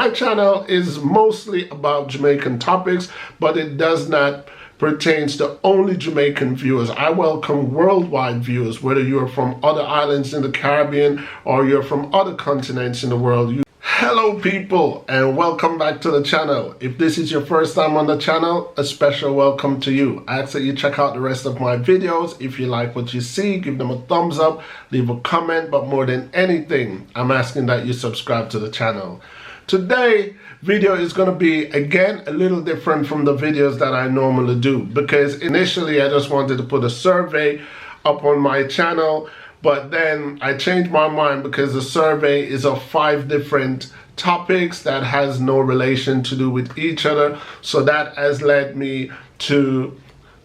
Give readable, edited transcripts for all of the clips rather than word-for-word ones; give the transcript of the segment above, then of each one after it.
My channel is mostly about Jamaican topics, but it does not pertains to only Jamaican viewers. I welcome worldwide viewers, whether you're from other islands in the Caribbean or you're from other continents in the world. Hello people, and welcome back to the channel. If this is your first time on the channel, a special welcome to you. I ask that you check out the rest of my videos. If you like what you see, give them a thumbs up, leave a comment, but more than anything, I'm asking that you subscribe to the channel. Today video is going to be again a little different from the videos that I normally do, because initially I just wanted to put a survey up on my channel, but then I changed my mind because the survey is of 5 different topics that has no relation to do with each other. So that has led me to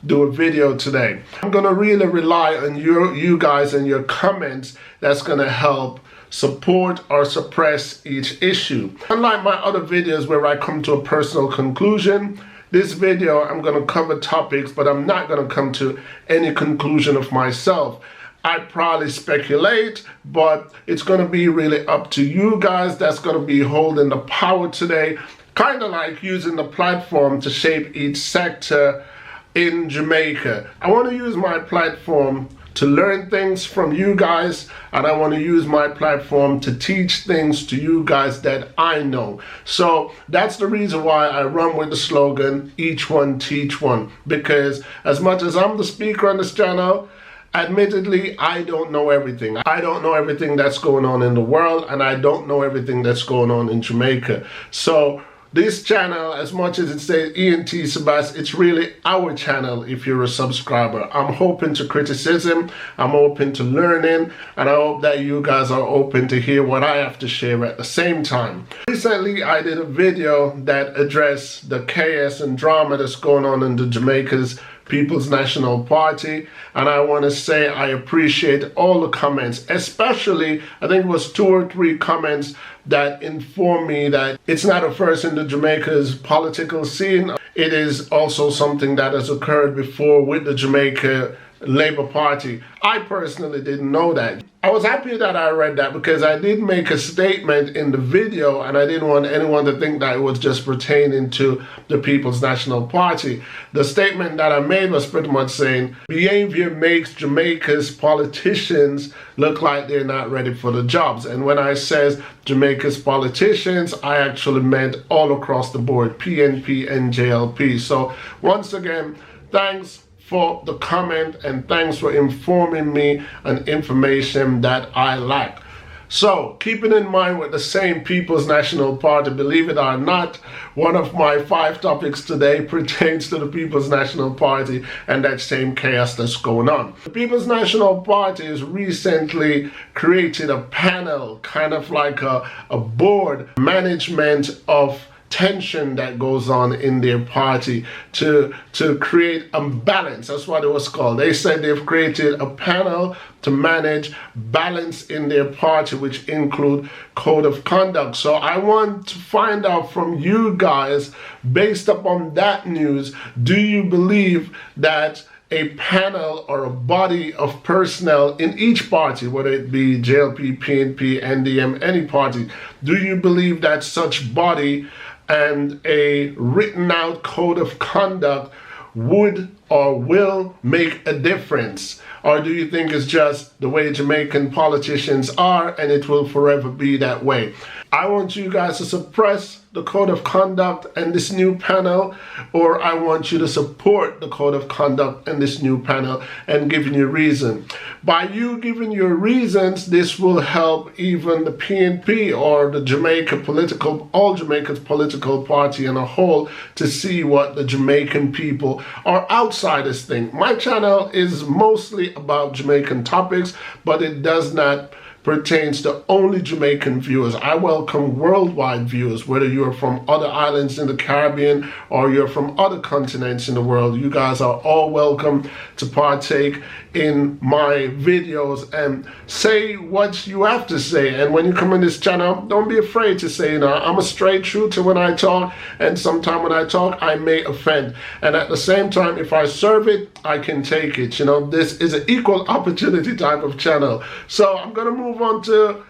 do a video today. I'm gonna really rely on you guys and your comments. That's gonna help support or suppress each issue. Unlike my other videos where I come to a personal conclusion, this video I'm going to cover topics, but I'm not going to come to any conclusion of myself. I probably speculate, but it's going to be really up to you guys that's going to be holding the power today, kind of like using the platform to shape each sector in Jamaica. I want to use my platform to learn things from you guys, and I want to use my platform to teach things to you guys that I know. So that's the reason why I run with the slogan, each one teach one, because as much as I'm the speaker on this channel, admittedly, I don't know everything. I don't know everything that's going on in the world, and I don't know everything that's going on in Jamaica. So this channel, as much as it says ENT Sebas, it's really our channel if you're a subscriber. I'm open to criticism, I'm open to learning, and I hope that you guys are open to hear what I have to share at the same time. Recently, I did a video that addressed the chaos and drama that's going on in the Jamaica's People's National Party, and I want to say I appreciate all the comments, especially I think it was 2 or 3 comments that informed me that it's not a first in the Jamaica's political scene. It is also something that has occurred before with the Jamaica Labour Party. I personally didn't know that. I was happy that I read that because I did make a statement in the video, and I didn't want anyone to think that it was just pertaining to the People's National Party. The statement that I made was pretty much saying behavior makes Jamaica's politicians look like they're not ready for the jobs. And when I says Jamaica's politicians, I actually meant all across the board, PNP and JLP. So once again, thanks for the comment, and thanks for informing me on information that I lack. So, keeping in mind with the same People's National Party, believe it or not, one of my 5 topics today pertains to the People's National Party and that same chaos that's going on. The People's National Party has recently created a panel, kind of like a board management of tension that goes on in their party to create a balance. That's what it was called. They said they've created a panel to manage balance in their party, which include code of conduct. So I want to find out from you guys, based upon that news, do you believe that a panel or a body of personnel in each party, whether it be JLP, PNP, NDM, any party, do you believe that such body and a written out code of conduct would or will make a difference? Or do you think it's just the way Jamaican politicians are and it will forever be that way? I want you guys to suppress the code of conduct and this new panel, or I want you to support the code of conduct and this new panel and giving you reason. By you giving your reasons, this will help even the PNP or the Jamaica political, all Jamaica's political party in a whole, to see what the Jamaican people or outsiders think. My channel is mostly about Jamaican topics, but it does not pertains to only Jamaican viewers. I welcome worldwide viewers, whether you're from other islands in the Caribbean or you're from other continents in the world. You guys are all welcome to partake in my videos and say what you have to say. And when you come in this channel, don't be afraid to say, I'm a straight shooter when I talk, and sometimes when I talk, I may offend. And at the same time, if I serve it, I can take it. This is an equal opportunity type of channel. So I'm gonna move on to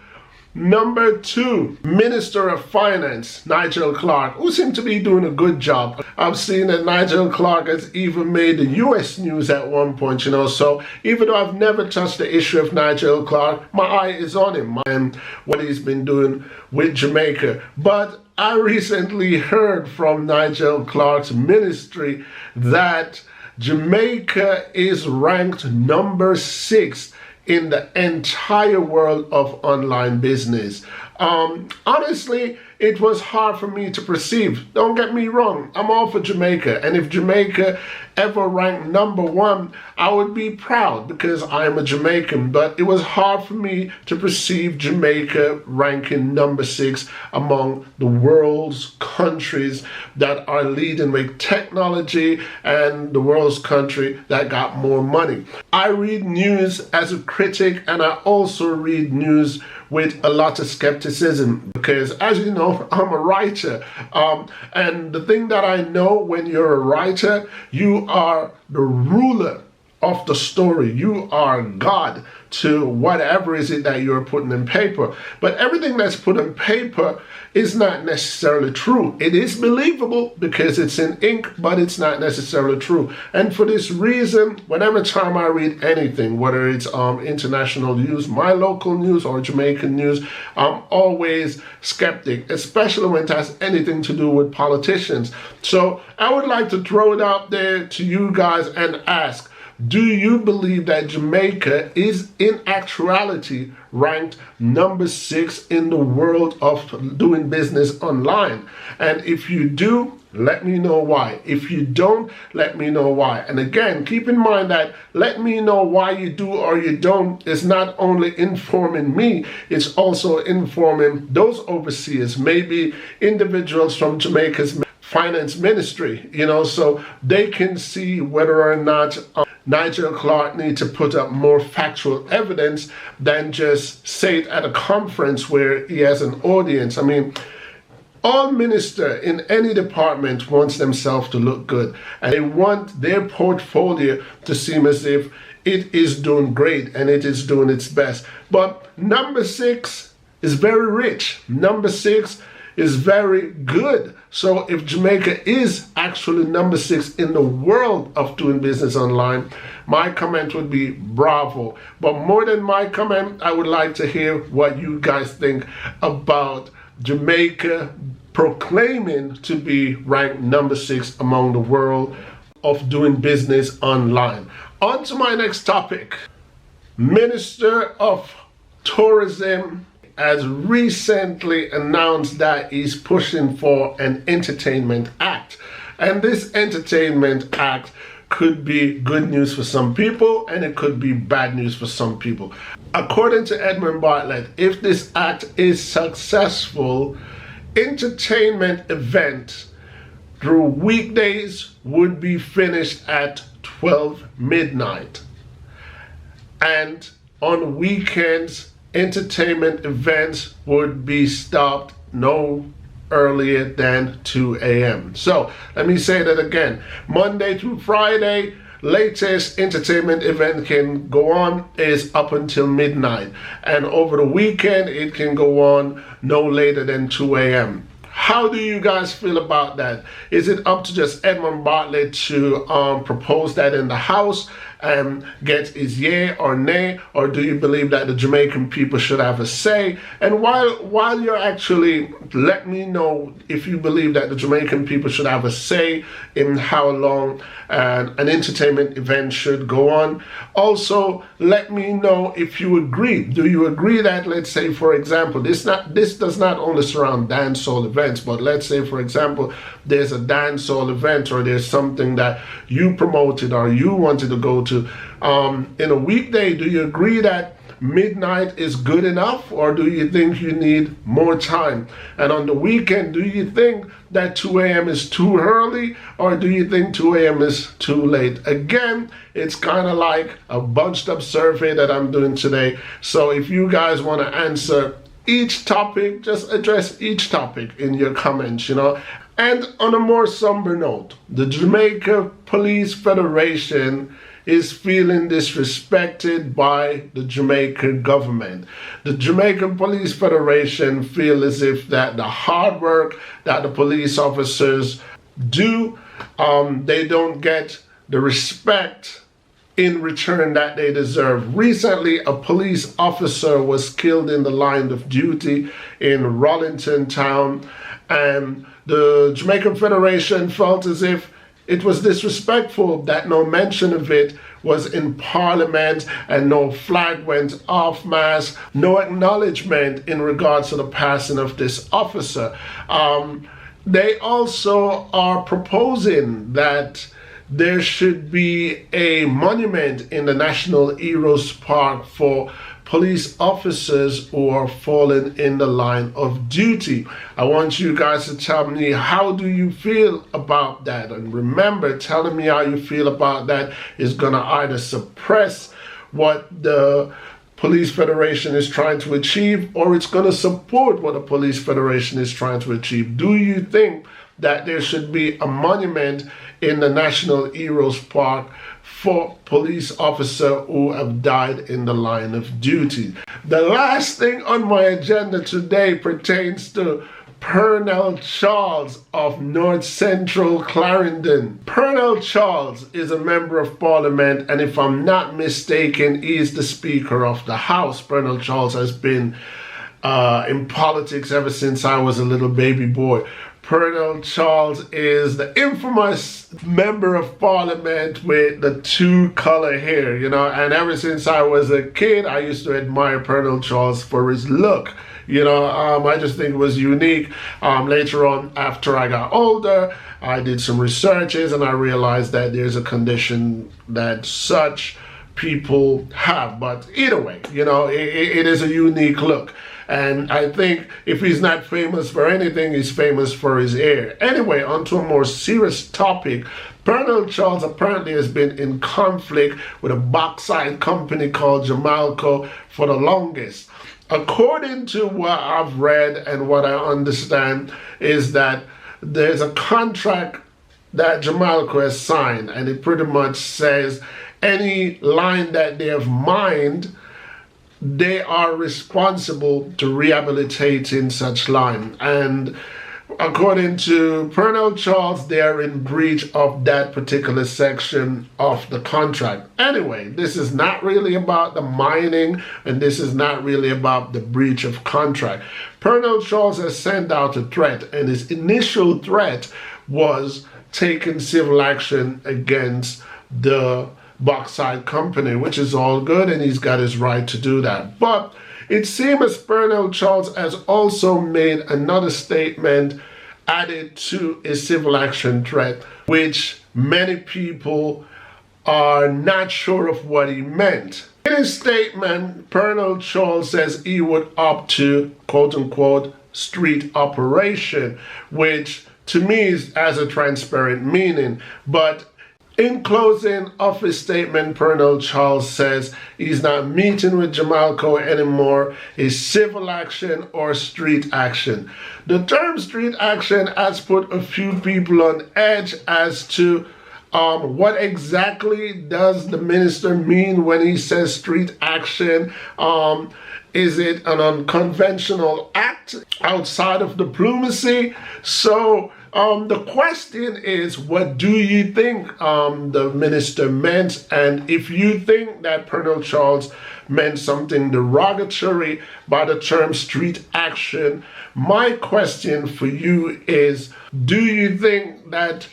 Number 2, Minister of Finance, Nigel Clarke, who seemed to be doing a good job. I've seen that Nigel Clarke has even made the US news at one point, so even though I've never touched the issue of Nigel Clarke, my eye is on him and what he's been doing with Jamaica. But I recently heard from Nigel Clarke's ministry that Jamaica is ranked number 6 in the entire world of online business. Honestly, it was hard for me to perceive. Don't get me wrong, I'm all for Jamaica, and if Jamaica ever ranked number 1, I would be proud because I'm a Jamaican, but it was hard for me to perceive Jamaica ranking number 6 among the world's countries that are leading with technology and the world's country that got more money. I read news as a critic, and I also read news with a lot of skepticism because, as you know, I'm a writer, and the thing that I know, when you're a writer, you are the ruler of the story. You are God to whatever is it that you're putting in paper. But everything that's put in paper is not necessarily true. It is believable because it's in ink, but it's not necessarily true. And for this reason, whenever time I read anything, whether it's international news, my local news, or Jamaican news, I'm always skeptic, especially when it has anything to do with politicians. So I would like to throw it out there to you guys and ask, do you believe that Jamaica is in actuality ranked number 6 in the world of doing business online? And if you do, let me know why. If you don't, let me know why. And again, keep in mind that let me know why you do or you don't is not only informing me, it's also informing those overseas, maybe individuals from Jamaica's finance ministry, so they can see whether or not Nigel Clarke needs to put up more factual evidence than just say it at a conference where he has an audience. I mean, all minister in any department wants themselves to look good, and they want their portfolio to seem as if it is doing great and it is doing its best. But number 6 is very rich. Number 6 is very good. So if Jamaica is actually number 6 in the world of doing business online, my comment would be bravo. But more than my comment, I would like to hear what you guys think about Jamaica proclaiming to be ranked number 6 among the world of doing business online. On to my next topic. Minister of Tourism has recently announced that he's pushing for an entertainment act. And this entertainment act could be good news for some people and it could be bad news for some people. According to Edmund Bartlett, if this act is successful, entertainment events through weekdays would be finished at 12 midnight. And on weekends, entertainment events would be stopped no earlier than 2 a.m. So let me say that again. Monday through Friday, latest entertainment event can go on is up until midnight. And over the weekend, it can go on no later than 2 a.m. How do you guys feel about that? Is it up to just Edmund Bartlett to propose that in the House and get his yay or nay, or do you believe that the Jamaican people should have a say? And while you're actually, let me know if you believe that the Jamaican people should have a say in how long an entertainment event should go on. Also, let me know if you agree. Do you agree that, let's say, for example, this does not only surround dancehall events, but let's say, for example, there's a dancehall event or there's something that you promoted or you wanted to go to in a weekday. Do you agree that midnight is good enough, or do you think you need more time? And on the weekend, do you think that 2 a.m. is too early, or do you think 2 a.m. is too late? Again, it's kind of like a bunched up survey that I'm doing today. So if you guys want to answer each topic, just address each topic in your comments, And on a more somber note, the Jamaica Police Federation is feeling disrespected by the Jamaican government. The Jamaican Police Federation feel as if that the hard work that the police officers do, they don't get the respect in return that they deserve. Recently, a police officer was killed in the line of duty in Rollington Town, and the Jamaican Federation felt as if it was disrespectful that no mention of it was in Parliament and no flag went off mass, no acknowledgement in regards to the passing of this officer. They also are proposing that there should be a monument in the National Heroes Park for police officers who are fallen in the line of duty. I want you guys to tell me, how do you feel about that? And remember, telling me how you feel about that is gonna either suppress what the Police Federation is trying to achieve, or it's going to support what the Police Federation is trying to achieve. Do you think that there should be a monument in the National Heroes Park for police officers who have died in the line of duty? The last thing on my agenda today pertains to Pearnel Charles of North Central Clarendon. Pearnel Charles is a member of Parliament, and if I'm not mistaken, he is the Speaker of the House. Pearnel Charles has been in politics ever since I was a little baby boy. Pearnel Charles is the infamous member of Parliament with the two-color hair, you know, and ever since I was a kid, I used to admire Pearnel Charles for his look. You know, I just think it was unique. Later on, after I got older, I did some researches and I realized that there's a condition that such people have. But either way, you know, it is a unique look. And I think if he's not famous for anything, he's famous for his hair. Anyway, on to a more serious topic. Pearnel Charles apparently has been in conflict with a bauxite company called Jamaica for the longest. According to what I've read and what I understand is that there's a contract that Jamaica has signed, and it pretty much says any line that they have mined, they are responsible to rehabilitating such line. And according to Pearnel Charles, they are in breach of that particular section of the contract. Anyway, this is not really about the mining, and this is not really about the breach of contract. Pearnel Charles has sent out a threat, and his initial threat was taking civil action against the bauxite company, which is all good, and he's got his right to do that. But it seems as Pearnel Charles has also made another statement added to a civil action threat, which many people are not sure of what he meant. In his statement, Pearnel Charles says he would opt to, quote-unquote, street operation, which to me has a transparent meaning. But in closing of his statement, Pearnel Charles says he's not meeting with Jamaica anymore. It's civil action or street action. The term street action has put a few people on edge as to what exactly does the minister mean when he says street action. Is it an unconventional act outside of diplomacy? So the question is, what do you think the minister meant? And if you think that Pearnel Charles meant something derogatory by the term street action, my question for you is, do you think that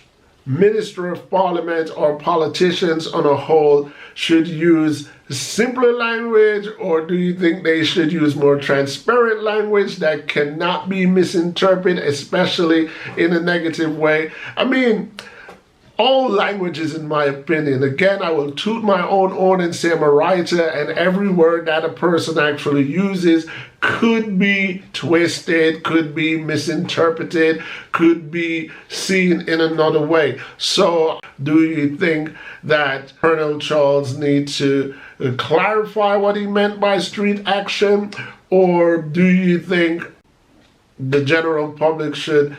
Minister of Parliament or politicians on a whole should use simpler language, or do you think they should use more transparent language that cannot be misinterpreted, especially in a negative way? I mean, all languages, in my opinion, again, I will toot my own horn and say I'm a writer, and every word that a person actually uses could be twisted, could be misinterpreted, could be seen in another way. So do you think that Pearnel Charles needs to clarify what he meant by street action, or do you think the general public should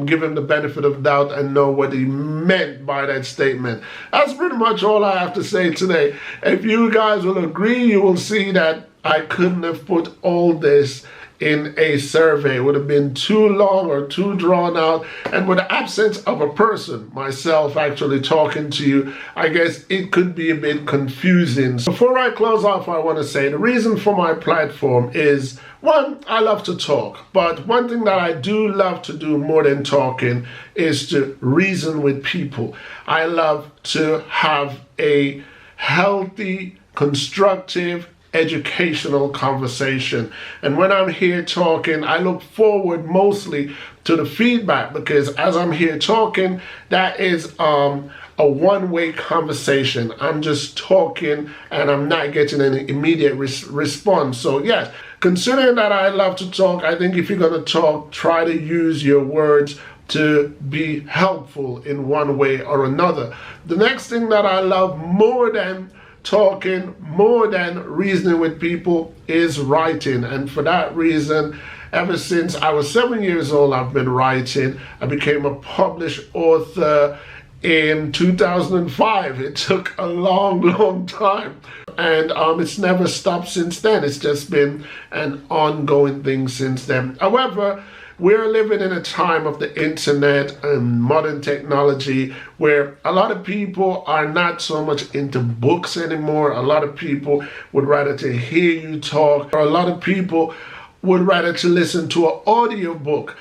give him the benefit of doubt and know what he meant by that statement. That's pretty much all I have to say today. If you guys will agree, you will see that I couldn't have put all this in a survey. It would have been too long or too drawn out, and with the absence of a person, myself, actually talking to you, I guess it could be a bit confusing. So before I close off, I want to say the reason for my platform is, one, I love to talk, but one thing that I do love to do more than talking is to reason with people. I love to have a healthy, constructive, educational conversation. And when I'm here talking, I look forward mostly to the feedback, because as I'm here talking, that is a one-way conversation. I'm just talking and I'm not getting any immediate response. So yes, considering that I love to talk, I think if you're going to talk, try to use your words to be helpful in one way or another. The next thing that I love more than talking, more than reasoning with people, is writing. And for that reason, ever since I was 7 years old, I've been writing. I became a published author in 2005. It took a long time, and it's never stopped since then. It's just been an ongoing thing since then. However, we're living in a time of the internet and modern technology where a lot of people are not so much into books anymore. A lot of people would rather to hear you talk, or a lot of people would rather to listen to an audio book.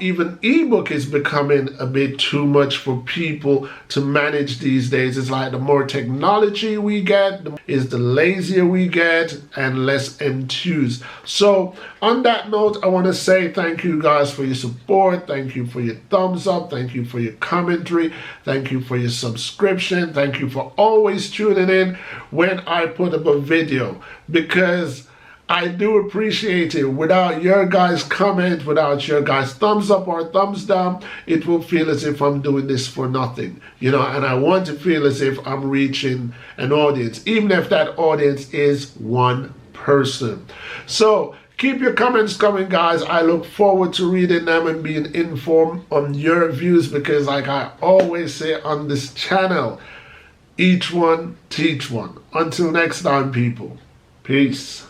Even ebook is becoming a bit too much for people to manage these days. It's like the more technology we get, the lazier we get and less enthused. So on that note, I want to say thank you guys for your support. Thank you for your thumbs up. Thank you for your commentary. Thank you for your subscription. Thank you for always tuning in when I put up a video, because I do appreciate it. Without your guys' comment, without your guys' thumbs up or thumbs down, it will feel as if I'm doing this for nothing, you know, and I want to feel as if I'm reaching an audience, even if that audience is one person. So keep your comments coming, guys. I look forward to reading them and being informed on your views, because like I always say on this channel, each one teach one. Until next time, people. Peace.